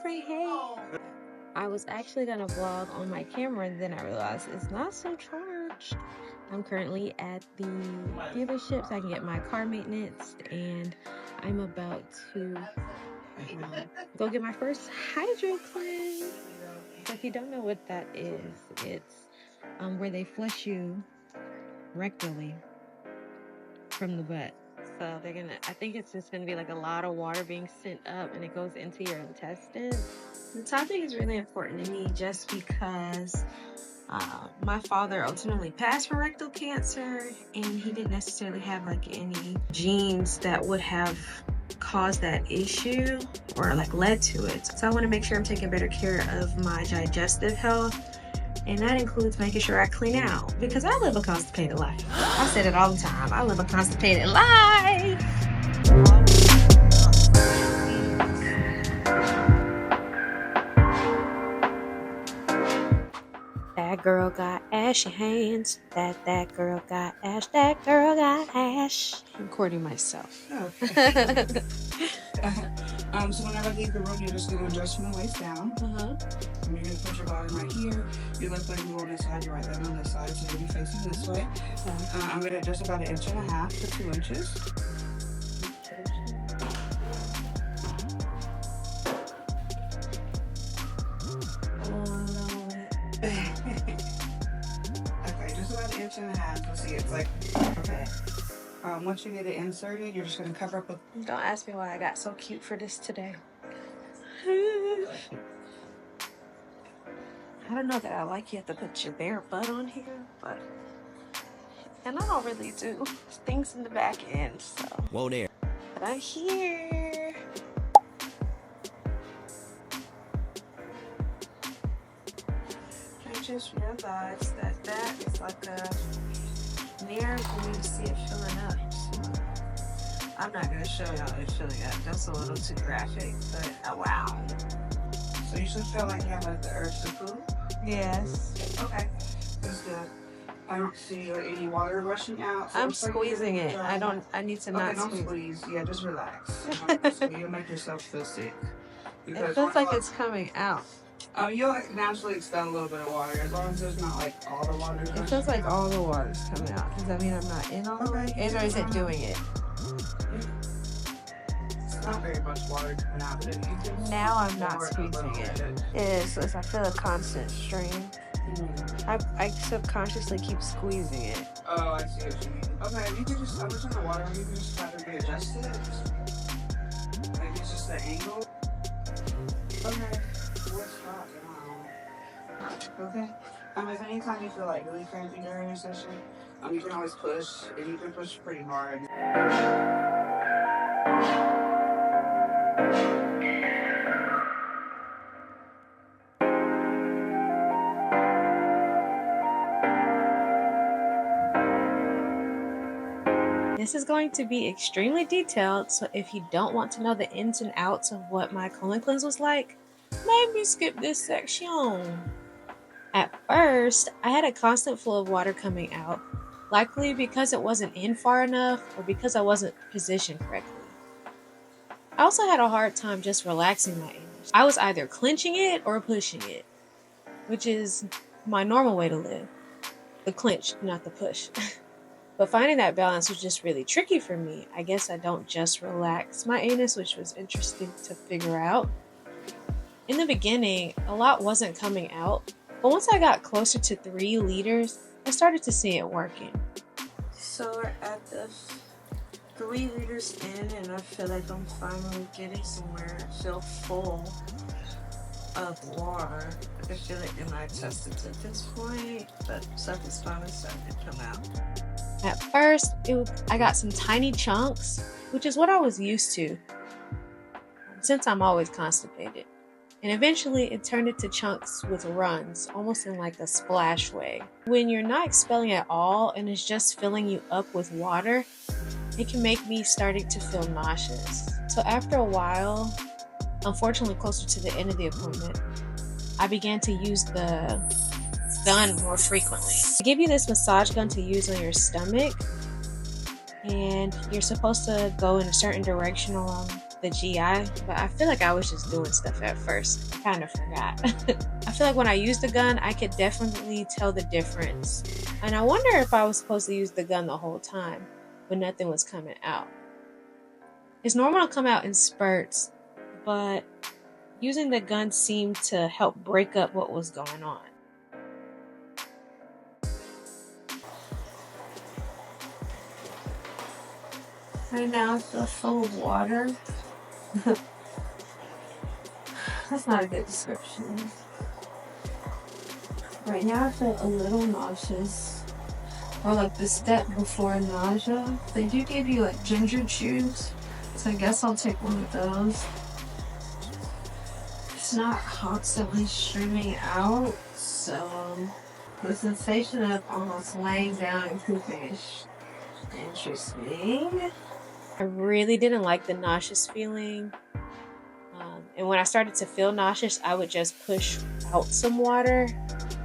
say hey. I was actually gonna vlog on my camera, and then I realized it's not so charged. I'm currently at the dealership so I can get my car maintenance, and I'm about to go get my first hydro cleanse. So if you don't know what that is, it's where they flush you rectally from the butt. So they're gonna, I think it's just gonna be like a lot of water being sent up, and it goes into your intestines. The topic is really important to me just because my father ultimately passed from rectal cancer, and he didn't necessarily have like any genes that would have caused that issue or like led to it. So I want to make sure I'm taking better care of my digestive health, and that includes making sure I clean out, because I live a constipated life. I said it all the time, I live a constipated life. That girl got ashy hands. That girl got ash. That girl got ash. I'm recording myself. Oh, okay. So whenever I leave the room, you're just going to adjust from the waist down. And you're going to put your bottom right here. Your left leg on this side, your right leg on this side. So you'll be facing this way. I'm going to adjust about 1.5 inches to 2 inches. Okay, just about 1.5 inches. Let's see, it's like, okay. Once you get it inserted, you're just going to cover up with... Don't ask me why I got so cute for this today. I don't know that I like you have to put your bare butt on here, but... And I don't really do things in the back end, so... Whoa there. But I'm here. I just realized that that is like a mirror for me to see it filling up. So I'm not going to show y'all it filling up. That's a little too graphic, but oh, wow. So you should feel like you have like the urge to poop? Yes. Okay. That's good. I don't see any water rushing out. So I'm squeezing it. I need to not squeeze. Yeah, just relax. So you'll make yourself feel sick. It feels like it's coming out. You'll naturally expel a little bit of water as long as there's not like all the water. It feels like all the water's coming out. Does that mean I'm not in all the way? Or is it doing it? It's not very much water coming out, but if you can. Now I'm not squeezing it. It is. I feel a constant strain. I subconsciously keep squeezing it. Oh, I see what you mean. Okay, you can just, I'm just in the water, you can just try to readjust it. Maybe it's just the angle. Okay. Okay. If anytime you feel like really crampy during your session, you can always push, and you can push pretty hard. This is going to be extremely detailed, so if you don't want to know the ins and outs of what my colon cleanse was like, maybe skip this section. At first, I had a constant flow of water coming out, likely because it wasn't in far enough or because I wasn't positioned correctly. I also had a hard time just relaxing my anus. I was either clenching it or pushing it, which is my normal way to live. The clench, not the push. But finding that balance was just really tricky for me. I guess I don't just relax my anus, which was interesting to figure out. In the beginning, a lot wasn't coming out, but once I got closer to 3 liters, I started to see it working. So we're at the 3 liters in, and I feel like I'm finally getting somewhere. I feel full of water. I can feel it in my intestines at this point, but stuff is finally starting to come out. At first, I got some tiny chunks, which is what I was used to, since I'm always constipated. And eventually, it turned into chunks with runs, almost in like a splash way. When you're not expelling at all and it's just filling you up with water, it can make me starting to feel nauseous. So after a while, unfortunately closer to the end of the appointment, I began to use the gun more frequently. They give you this massage gun to use on your stomach, and you're supposed to go in a certain direction along the GI, but I feel like I was just doing stuff at first. I kind of forgot. I feel like when I used the gun, I could definitely tell the difference. And I wonder if I was supposed to use the gun the whole time, but nothing was coming out. It's normal to come out in spurts, but using the gun seemed to help break up what was going on. Right now I feel full of water. That's not a good description. Right now I feel a little nauseous. Or like the step before nausea. They do give you like ginger chews, so I guess I'll take one of those. It's not constantly streaming out, so the sensation of almost laying down and pooping is interesting. I really didn't like the nauseous feeling. And when I started to feel nauseous, I would just push out some water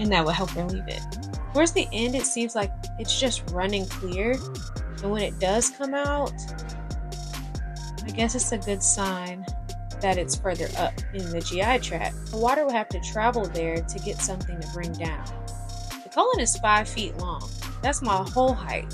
and that would help relieve it. Towards the end, it seems like it's just running clear. And when it does come out, I guess it's a good sign that it's further up in the GI tract. The water will have to travel there to get something to bring down. The colon is 5 feet long. That's my whole height.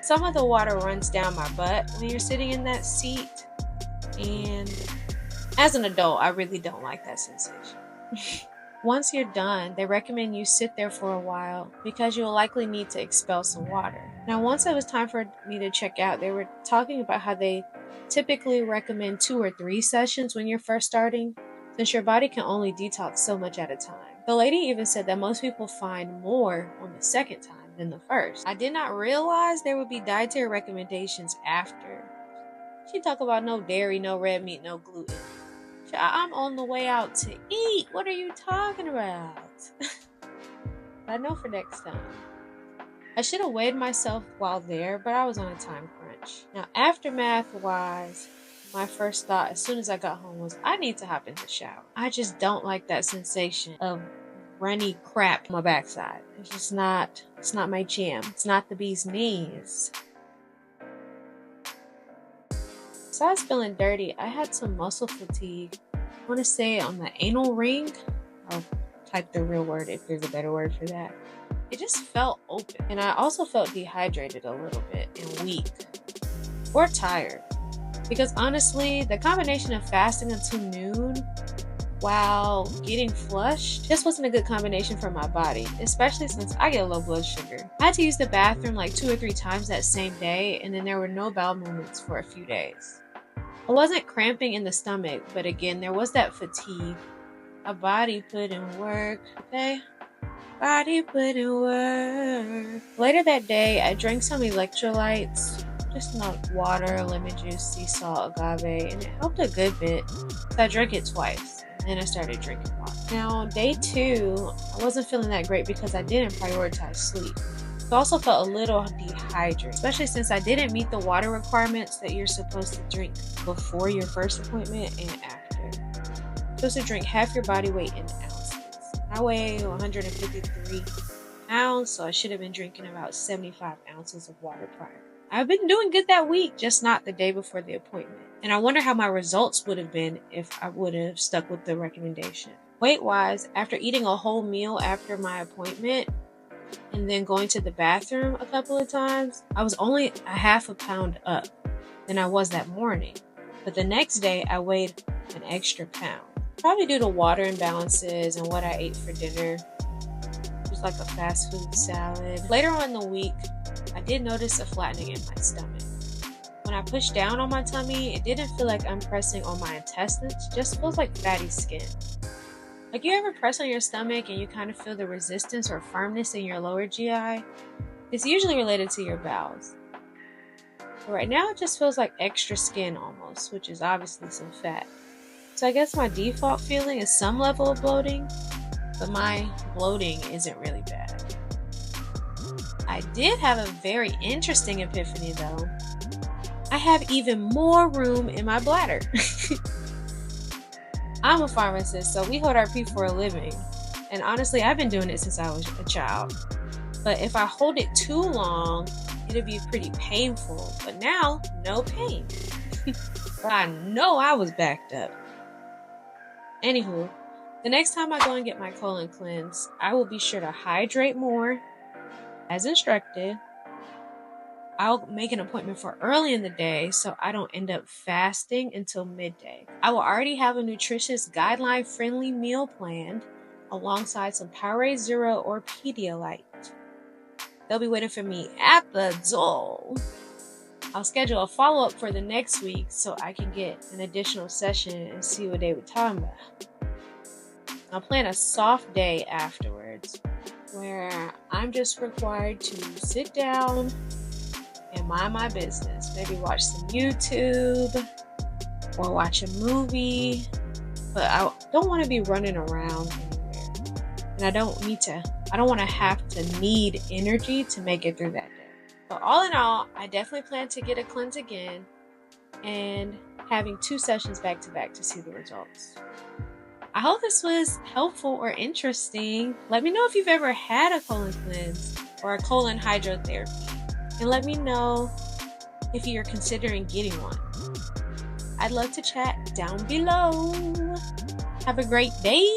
Some of the water runs down my butt when you're sitting in that seat. And as an adult, I really don't like that sensation. Once you're done, they recommend you sit there for a while because you'll likely need to expel some water. Now, once it was time for me to check out, they were talking about how they typically recommend 2 or 3 sessions when you're first starting, since your body can only detox so much at a time. The lady even said that most people find more on the second time than the first. I did not realize there would be dietary recommendations after. She talked about no dairy, no red meat, no gluten. I'm on the way out to eat. What are you talking about? I know for next time. I should have weighed myself while there, but I was on a time crunch. Now, aftermath-wise, my first thought as soon as I got home was, I need to hop in the shower. I just don't like that sensation of runny crap on my backside. It's not my jam. It's not the bee's knees. Besides feeling dirty, I had some muscle fatigue. I want to say on the anal ring. I'll type the real word if there's a better word for that. It just felt open. And I also felt dehydrated a little bit and weak. Or tired. Because honestly, the combination of fasting until noon while getting flushed just wasn't a good combination for my body, especially since I get low blood sugar. I had to use the bathroom like 2 or 3 times that same day, and then there were no bowel movements for a few days. I wasn't cramping in the stomach, but again, there was that fatigue. My body put in work, okay? Body put in work. Later that day, I drank some electrolytes, just like water, lemon juice, sea salt, agave, and it helped a good bit. So I drank it twice. Then I started drinking water. Now, on day 2, I wasn't feeling that great because I didn't prioritize sleep. I also felt a little dehydrated, especially since I didn't meet the water requirements that you're supposed to drink before your first appointment and after. You're supposed to drink half your body weight in ounces. I weigh 153 pounds, so I should have been drinking about 75 ounces of water prior. I've been doing good that week, just not the day before the appointment. And I wonder how my results would have been if I would have stuck with the recommendation. Weight-wise, after eating a whole meal after my appointment and then going to the bathroom a couple of times, I was only a half a pound up than I was that morning. But the next day, I weighed an extra pound. Probably due to water imbalances and what I ate for dinner. Just like a fast food salad. Later on in the week, I did notice a flattening in my stomach. When I pushed down on my tummy, it didn't feel like I'm pressing on my intestines, it just feels like fatty skin. Like you ever press on your stomach and you kind of feel the resistance or firmness in your lower GI? It's usually related to your bowels. But right now it just feels like extra skin almost, which is obviously some fat. So I guess my default feeling is some level of bloating, but my bloating isn't really bad. I did have a very interesting epiphany though. I have even more room in my bladder. I'm a pharmacist, so we hold our pee for a living. And honestly, I've been doing it since I was a child. But if I hold it too long, it'll be pretty painful. But now, no pain. but I know I was backed up. Anywho, the next time I go and get my colon cleanse, I will be sure to hydrate more, as instructed. I'll make an appointment for early in the day so I don't end up fasting until midday. I will already have a nutritious guideline-friendly meal planned alongside some Powerade Zero or Pedialyte. They'll be waiting for me at the door. I'll schedule a follow-up for the next week so I can get an additional session and see what they were talking about. I'll plan a soft day afterwards where I'm just required to sit down and mind my business. Maybe watch some YouTube or watch a movie. But I don't want to be running around anywhere. And I don't want to have to need energy to make it through that day. But all in all, I definitely plan to get a cleanse again and having 2 sessions back to back to see the results. I hope this was helpful or interesting. Let me know if you've ever had a colon cleanse or a colon hydrotherapy. And let me know if you're considering getting one. I'd love to chat down below. Have a great day.